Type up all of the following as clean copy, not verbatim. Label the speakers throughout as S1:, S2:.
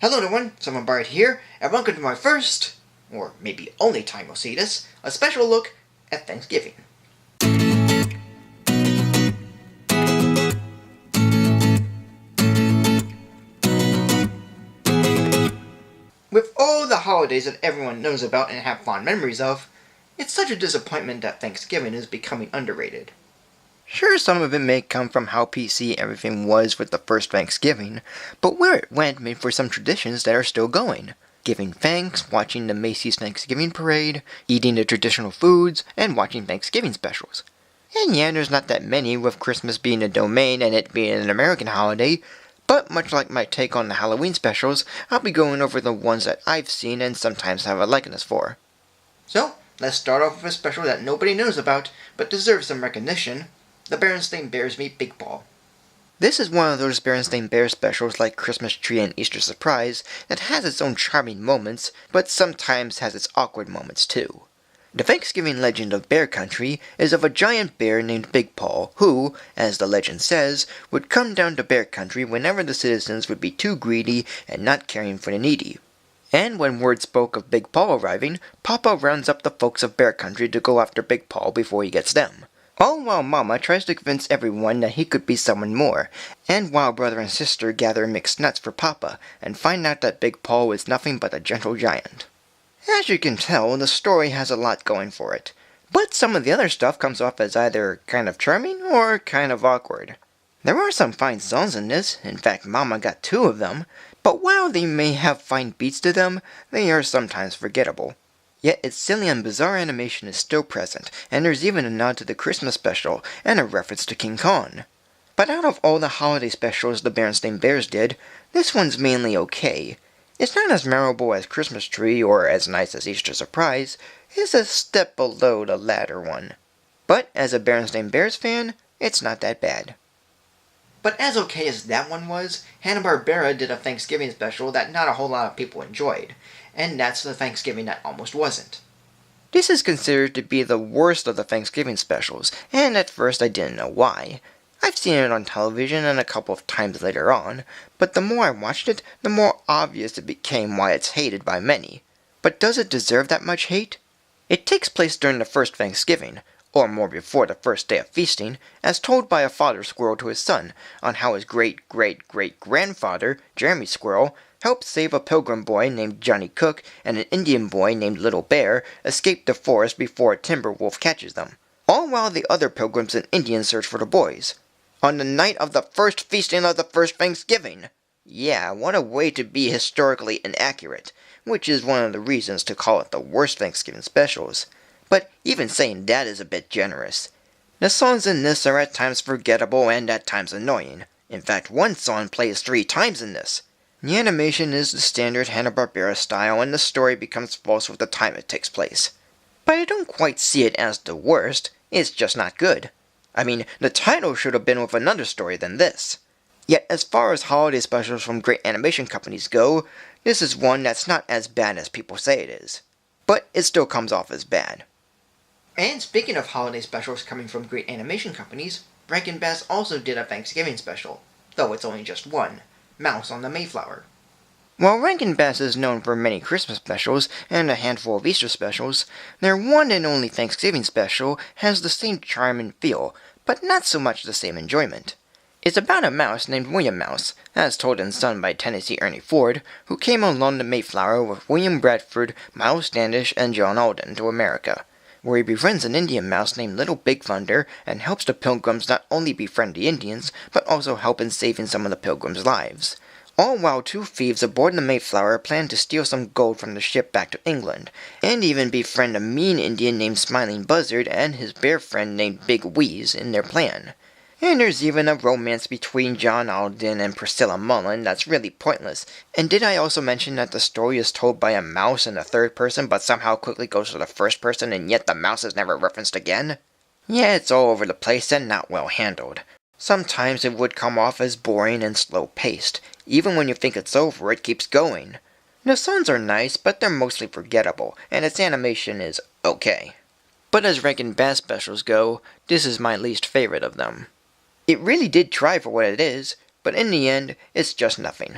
S1: Hello everyone, Someone Bard here, and welcome to my first, or maybe only time you'll see this, a special look at Thanksgiving. With all the holidays that everyone knows about and have fond memories of, it's such a disappointment that Thanksgiving is becoming underrated. Sure, some of it may come from how PC everything was with the first Thanksgiving, but where it went made for some traditions that are still going. Giving thanks, watching the Macy's Thanksgiving Parade, eating the traditional foods, and watching Thanksgiving specials. And yeah, there's not that many, with Christmas being a domain and it being an American holiday, but much like my take on the Halloween specials, I'll be going over the ones that I've seen and sometimes have a likeness for. So, let's start off with a special that nobody knows about, but deserves some recognition. The Berenstain Bears meet Big Paul. This is one of those Berenstain Bears specials like Christmas Tree and Easter Surprise that has its own charming moments, but sometimes has its awkward moments too. The Thanksgiving legend of Bear Country is of a giant bear named Big Paul who, as the legend says, would come down to Bear Country whenever the citizens would be too greedy and not caring for the needy. And when word spoke of Big Paul arriving, Papa rounds up the folks of Bear Country to go after Big Paul before he gets them. All while Mama tries to convince everyone that he could be someone more, and while brother and sister gather mixed nuts for Papa, and find out that Big Paul is nothing but a gentle giant. As you can tell, the story has a lot going for it, but some of the other stuff comes off as either kind of charming or kind of awkward. There are some fine songs in this, in fact Mama got 2 of them, but while they may have fine beats to them, they are sometimes forgettable. Yet its silly and bizarre animation is still present, and there's even a nod to the Christmas special, and a reference to King Kong. But out of all the holiday specials the Berenstain Bears did, this one's mainly okay. It's not as memorable as Christmas Tree, or as nice as Easter Surprise. It's a step below the latter one. But as a Berenstain Bears fan, it's not that bad. But as okay as that one was, Hanna-Barbera did a Thanksgiving special that not a whole lot of people enjoyed, and that's the Thanksgiving that almost wasn't. This is considered to be the worst of the Thanksgiving specials, and at first I didn't know why. I've seen it on television and a couple of times later on, but the more I watched it, the more obvious it became why it's hated by many. But does it deserve that much hate? It takes place during the first Thanksgiving, or more before the first day of feasting, as told by a father squirrel to his son, on how his great-great-great-grandfather, Jeremy Squirrel, helped save a pilgrim boy named Johnny Cook and an Indian boy named Little Bear escape the forest before a timber wolf catches them, all while the other pilgrims and Indians search for the boys. On the night of the first feasting of the first Thanksgiving! Yeah, what a way to be historically inaccurate, which is one of the reasons to call it the worst Thanksgiving specials. But even saying that is a bit generous. The songs in this are at times forgettable and at times annoying. In fact, one song plays 3 times in this. The animation is the standard Hanna-Barbera style, and the story becomes false with the time it takes place. But I don't quite see it as the worst, it's just not good. I mean, the title should have been with another story than this. Yet as far as holiday specials from great animation companies go, this is one that's not as bad as people say it is. But it still comes off as bad. And speaking of holiday specials coming from great animation companies, Rankin Bass also did a Thanksgiving special, though it's only just one, Mouse on the Mayflower. While Rankin Bass is known for many Christmas specials and a handful of Easter specials, their one and only Thanksgiving special has the same charm and feel, but not so much the same enjoyment. It's about a mouse named William Mouse, as told and sung by Tennessee Ernie Ford, who came along the Mayflower with William Bradford, Miles Standish, and John Alden to America, where he befriends an Indian mouse named Little Big Thunder and helps the pilgrims not only befriend the Indians, but also help in saving some of the pilgrims' lives. All while 2 thieves aboard the Mayflower plan to steal some gold from the ship back to England, and even befriend a mean Indian named Smiling Buzzard and his bear friend named Big Wheeze in their plan. And there's even a romance between John Alden and Priscilla Mullen that's really pointless. And did I also mention that the story is told by a mouse in the 3rd person but somehow quickly goes to the 1st person and yet the mouse is never referenced again? Yeah, it's all over the place and not well handled. Sometimes it would come off as boring and slow-paced. Even when you think it's over, it keeps going. The songs are nice, but they're mostly forgettable, and its animation is okay. But as Rankin Bass specials go, this is my least favorite of them. It really did try for what it is, but in the end, it's just nothing.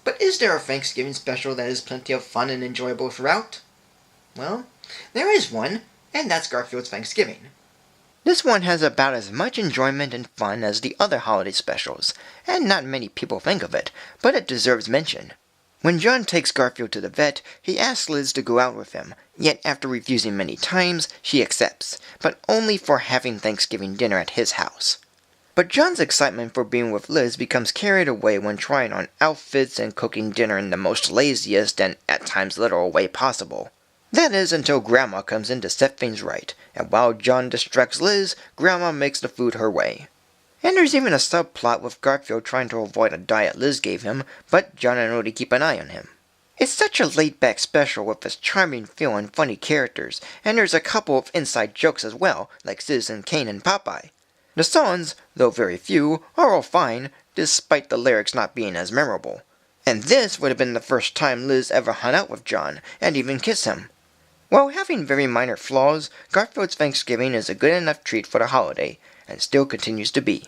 S1: But is there a Thanksgiving special that is plenty of fun and enjoyable throughout? Well, there is one, and that's Garfields Thanksgiving. This one has about as much enjoyment and fun as the other holiday specials, and not many people think of it, but it deserves mention. When John takes Garfield to the vet, he asks Liz to go out with him, yet after refusing many times, she accepts, but only for having Thanksgiving dinner at his house. But John's excitement for being with Liz becomes carried away when trying on outfits and cooking dinner in the most laziest and at times literal way possible. That is until Grandma comes in to set things right, and while John distracts Liz, Grandma makes the food her way. And there's even a subplot with Garfield trying to avoid a diet Liz gave him, but John and Odie keep an eye on him. It's such a laid-back special with its charming feel and funny characters, and there's a couple of inside jokes as well, like Citizen Kane and Popeye. The songs, though very few, are all fine, despite the lyrics not being as memorable. And this would have been the first time Liz ever hung out with John, and even kissed him. While having very minor flaws, Garfield's Thanksgiving is a good enough treat for the holiday, and still continues to be.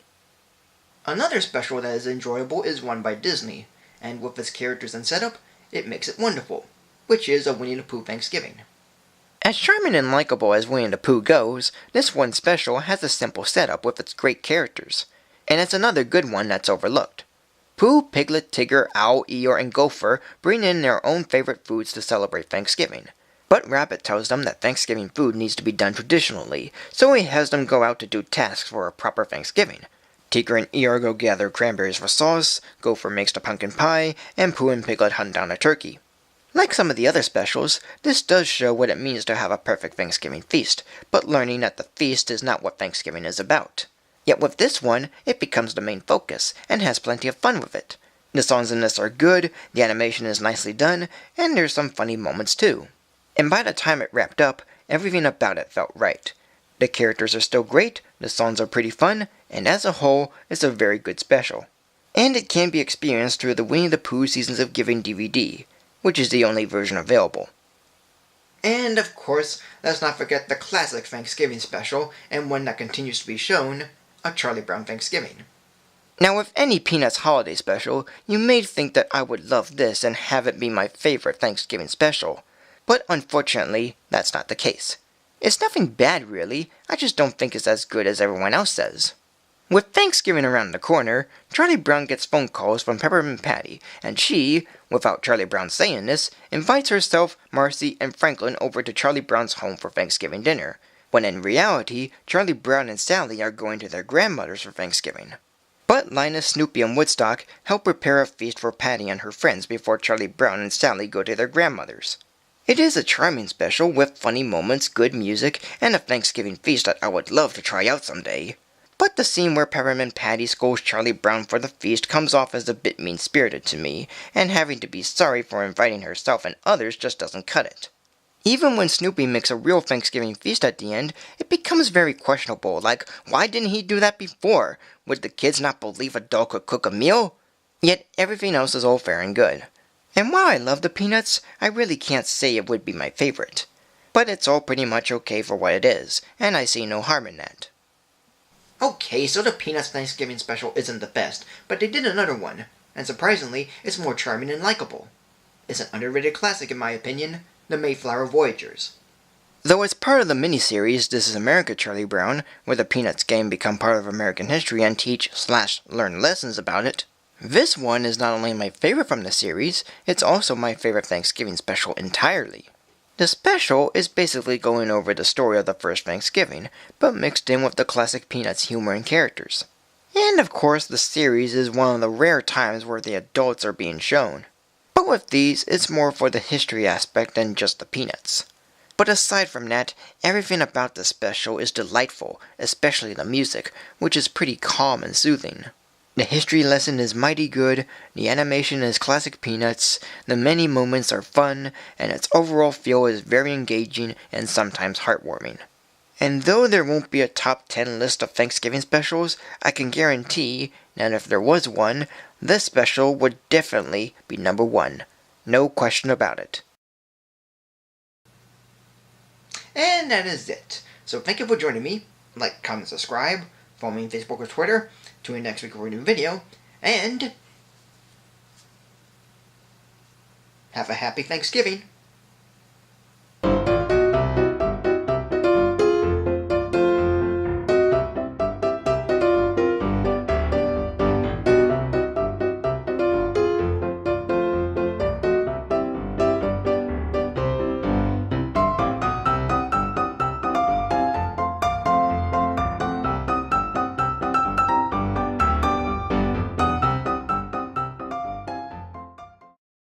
S1: Another special that is enjoyable is one by Disney, and with its characters and setup, it makes it wonderful, which is a Winnie the Pooh Thanksgiving. As charming and likable as Winnie the Pooh goes, this one special has a simple setup with its great characters, and it's another good one that's overlooked. Pooh, Piglet, Tigger, Owl, Eeyore, and Gopher bring in their own favorite foods to celebrate Thanksgiving. But Rabbit tells them that Thanksgiving food needs to be done traditionally, so he has them go out to do tasks for a proper Thanksgiving. Tigger and Eeyore go gather cranberries for sauce, Gopher makes the pumpkin pie, and Pooh and Piglet hunt down a turkey. Like some of the other specials, this does show what it means to have a perfect Thanksgiving feast, but learning that the feast is not what Thanksgiving is about. Yet with this one, it becomes the main focus, and has plenty of fun with it. The songs in this are good, the animation is nicely done, and there's some funny moments too. And by the time it wrapped up, everything about it felt right. The characters are still great, the songs are pretty fun, and as a whole, it's a very good special. And it can be experienced through the Winnie the Pooh Seasons of Giving DVD, which is the only version available. And of course, let's not forget the classic Thanksgiving special, and one that continues to be shown, A Charlie Brown Thanksgiving. Now with any Peanuts holiday special, you may think that I would love this and have it be my favorite Thanksgiving special. But unfortunately, that's not the case. It's nothing bad really, I just don't think it's as good as everyone else says. With Thanksgiving around the corner, Charlie Brown gets phone calls from Peppermint Patty, and she, without Charlie Brown saying this, invites herself, Marcy, and Franklin over to Charlie Brown's home for Thanksgiving dinner, when in reality, Charlie Brown and Sally are going to their grandmother's for Thanksgiving. But Linus, Snoopy, and Woodstock help prepare a feast for Patty and her friends before Charlie Brown and Sally go to their grandmother's. It is a charming special with funny moments, good music, and a Thanksgiving feast that I would love to try out someday. But the scene where Peppermint Patty scolds Charlie Brown for the feast comes off as a bit mean-spirited to me, and having to be sorry for inviting herself and others just doesn't cut it. Even when Snoopy makes a real Thanksgiving feast at the end, it becomes very questionable, like, why didn't he do that before? Would the kids not believe a dog could cook a meal? Yet everything else is all fair and good. And while I love the Peanuts, I really can't say it would be my favorite. But it's all pretty much okay for what it is, and I see no harm in that. Okay, so the Peanuts Thanksgiving special isn't the best, but they did another one, and surprisingly, it's more charming and likable. It's an underrated classic in my opinion, The Mayflower Voyagers. Though it's part of the miniseries This Is America, Charlie Brown, where the Peanuts gang become part of American history and teach/learn lessons about it, this one is not only my favorite from the series, it's also my favorite Thanksgiving special entirely. The special is basically going over the story of the first Thanksgiving, but mixed in with the classic Peanuts humor and characters. And of course, the series is one of the rare times where the adults are being shown. But with these, it's more for the history aspect than just the Peanuts. But aside from that, everything about the special is delightful, especially the music, which is pretty calm and soothing. The history lesson is mighty good, the animation is classic Peanuts, the many moments are fun, and its overall feel is very engaging and sometimes heartwarming. And though there won't be a top 10 list of Thanksgiving specials, I can guarantee that if there was one, this special would definitely be number 1. No question about it. And that is it. So thank you for joining me. Like, comment, subscribe, follow me on Facebook or Twitter. Tune in next week for a new video, and Have a happy Thanksgiving.